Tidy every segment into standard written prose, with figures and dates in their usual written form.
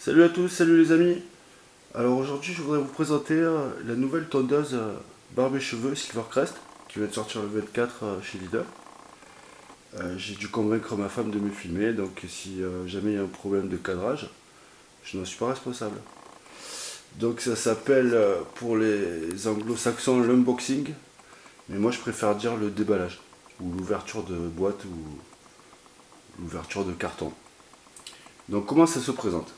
Salut à tous, salut les amis. Alors aujourd'hui je voudrais vous présenter la nouvelle tondeuse barbe et cheveux Silvercrest qui vient de sortir le 24 chez Lidl. J'ai dû convaincre ma femme de me filmer, donc si jamais il y a un problème de cadrage, je n'en suis pas responsable. Donc ça s'appelle pour les anglo-saxons l'unboxing, mais moi je préfère dire le déballage, ou l'ouverture de boîte, ou l'ouverture de carton. Donc comment ça se présente?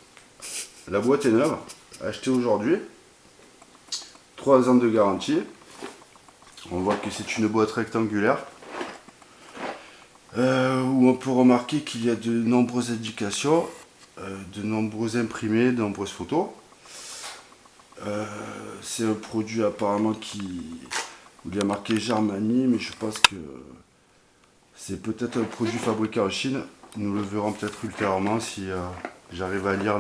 La boîte est neuve, achetée aujourd'hui, 3 ans de garantie. On voit que c'est une boîte rectangulaire où on peut remarquer qu'il y a de nombreuses indications, de nombreux imprimés, de nombreuses photos. C'est un produit apparemment où il y a marqué Germanie, mais je pense que c'est peut-être un produit fabriqué en Chine. Nous le verrons peut-être ultérieurement si j'arrive à lire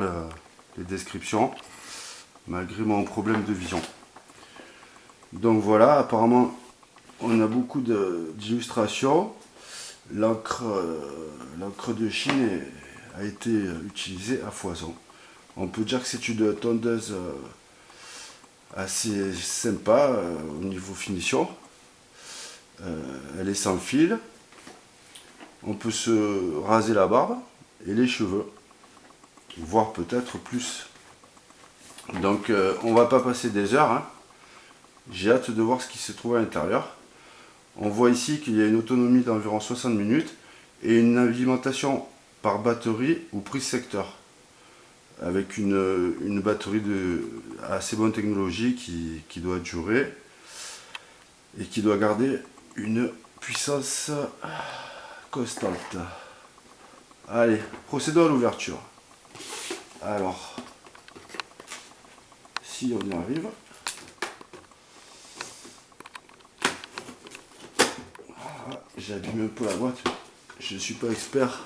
les descriptions, malgré mon problème de vision. Donc voilà, apparemment on a beaucoup d'illustrations. L'encre de Chine a été utilisée à foison. On peut dire que c'est une tondeuse assez sympa au niveau finition. Elle est sans fil. On peut se raser la barbe et les cheveux, voire peut-être plus. Donc on va pas passer des heures, hein. J'ai hâte de voir ce qui se trouve à l'intérieur. On voit ici qu'il y a une autonomie d'environ 60 minutes et une alimentation par batterie ou prise secteur, avec une batterie de assez bonne technologie qui doit durer et qui doit garder une puissance constante. Allez, procédons à l'ouverture. Alors, si on y arrive. J'abîme un peu la boîte. Je ne suis pas expert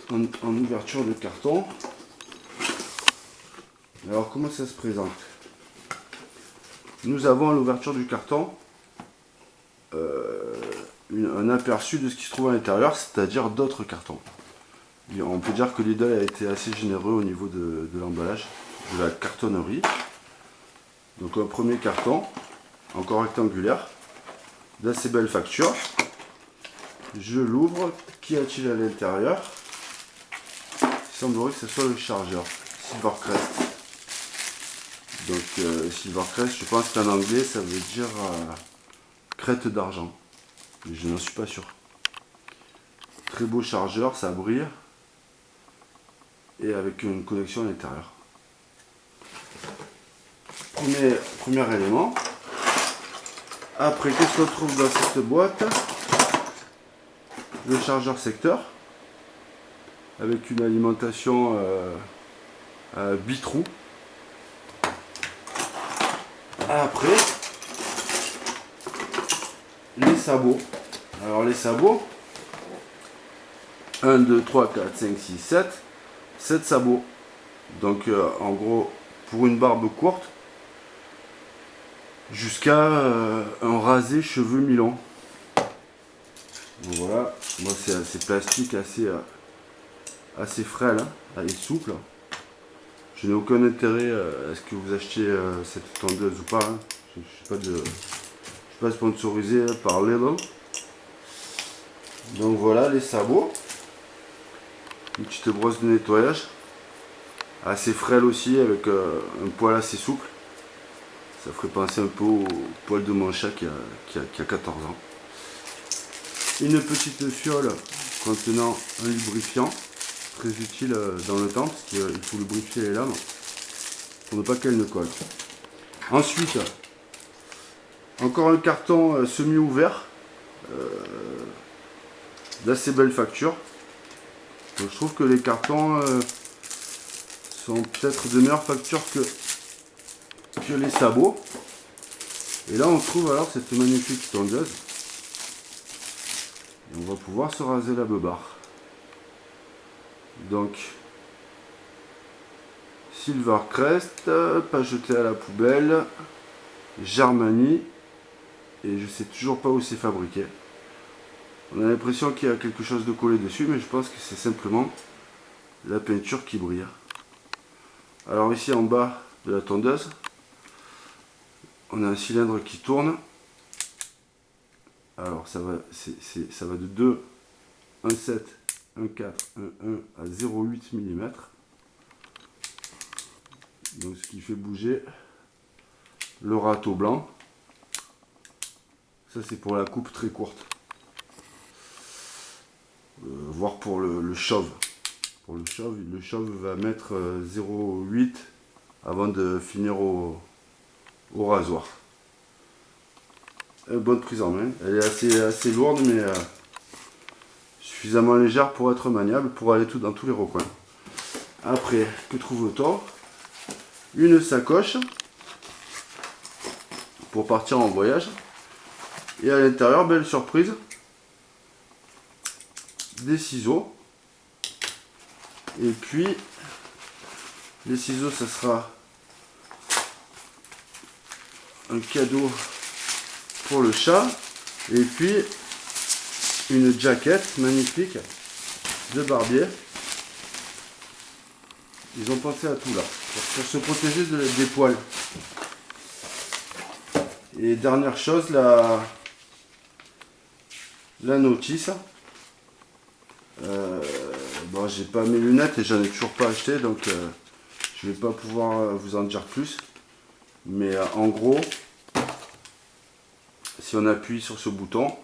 en ouverture de carton. Alors comment ça se présente? Nous avons à l'ouverture du carton un aperçu de ce qui se trouve à l'intérieur, c'est-à-dire d'autres cartons. Et on peut dire que Lidl a été assez généreux au niveau de l'emballage, de la cartonnerie. Donc un premier carton, encore rectangulaire, d'assez belle facture. Je l'ouvre. Qu'y a-t-il à l'intérieur? Il semblerait que ce soit le chargeur Silvercrest. Donc Silvercrest, je pense qu'en anglais ça veut dire crête d'argent. Mais je n'en suis pas sûr. Très beau chargeur, ça brille. Et avec une connexion à l'intérieur. Premier élément. Après, qu'est-ce qu'on trouve dans cette boîte? Le chargeur secteur avec une alimentation bitrou. Après, les sabots. Alors les sabots, 1, 2, 3, 4, 5, 6, 7, 7 sabots. Donc en gros, pour une barbe courte, jusqu'à un rasé cheveux mi-long. Donc voilà, moi c'est plastique assez frêle, hein, et souple. Je n'ai aucun intérêt à ce que vous achetiez cette tondeuse ou pas, hein. Je ne suis pas sponsorisé par Lidl. Donc voilà les sabots. Une petite brosse de nettoyage. Assez frêle aussi, avec un poil assez souple. Ça ferait penser un peu au poil de mon chat qui a 14 ans. Une petite fiole contenant un lubrifiant, très utile dans le temps, parce qu'il faut lubrifier les lames pour ne pas qu'elles ne collent. Ensuite, encore un carton semi-ouvert, d'assez belle facture. Donc, je trouve que les cartons sont peut-être de meilleure facture que les sabots. Et là on trouve alors cette magnifique tondeuse. Et on va pouvoir se raser la beubare. Donc Silvercrest, pas jeté à la poubelle, Germanie, et je sais toujours pas où c'est fabriqué. On a l'impression qu'il y a quelque chose de collé dessus, mais je pense que c'est simplement la peinture qui brille. Alors ici en bas de la tondeuse, on a un cylindre qui tourne. Alors ça va de 2, 1,7, 1,4, 1,1 à 0,8 mm. Donc ce qui fait bouger le râteau blanc. Ça c'est pour la coupe très courte. Voire pour le chauve. Pour le chauve va mettre 0,8 avant de finir au rasoir. Bonne prise en main. Elle est assez lourde mais suffisamment légère pour être maniable, pour aller dans tous les recoins. Après, que trouve-t-on? Une sacoche pour partir en voyage. Et à l'intérieur, belle surprise, des ciseaux. Et puis, les ciseaux, ça sera un cadeau pour le chat. Et puis, une jaquette magnifique de barbier. Ils ont pensé à tout là, pour se protéger des poils. Et dernière chose, la notice. Bon, j'ai pas mes lunettes et j'en ai toujours pas acheté, donc je vais pas pouvoir vous en dire plus. Mais en gros, si on appuie sur ce bouton,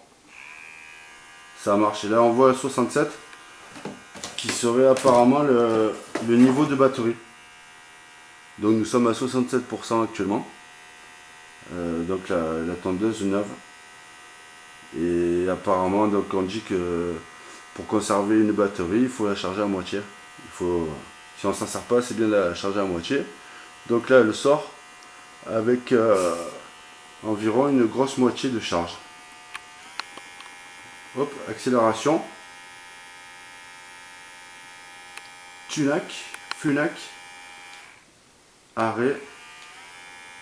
ça marche. Et là, on voit 67 qui serait apparemment le niveau de batterie. Donc nous sommes à 67% actuellement. Donc la tondeuse neuve. Et apparemment, donc on dit que pour conserver une batterie, il faut la charger à moitié. Si on s'en sert pas, c'est bien de la charger à moitié. Donc là, elle sort avec environ une grosse moitié de charge. Hop, accélération. Tunac, Funac, arrêt.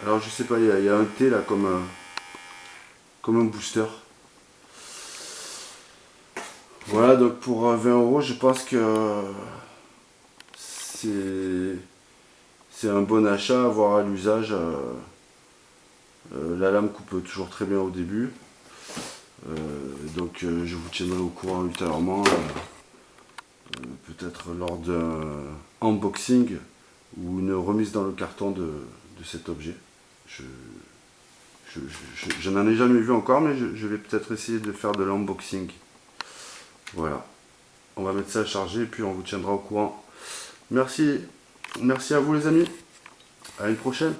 Alors je sais pas, il y a un T là comme un booster. Voilà, donc pour 20 €, je pense que c'est un bon achat à avoir à l'usage. La lame coupe toujours très bien au début. Donc je vous tiendrai au courant ultérieurement. Peut-être lors d'un unboxing ou une remise dans le carton de cet objet. Je n'en ai jamais vu encore, mais je vais peut-être essayer de faire de l'unboxing. Voilà. On va mettre ça à charger et puis on vous tiendra au courant. Merci à vous les amis. À une prochaine.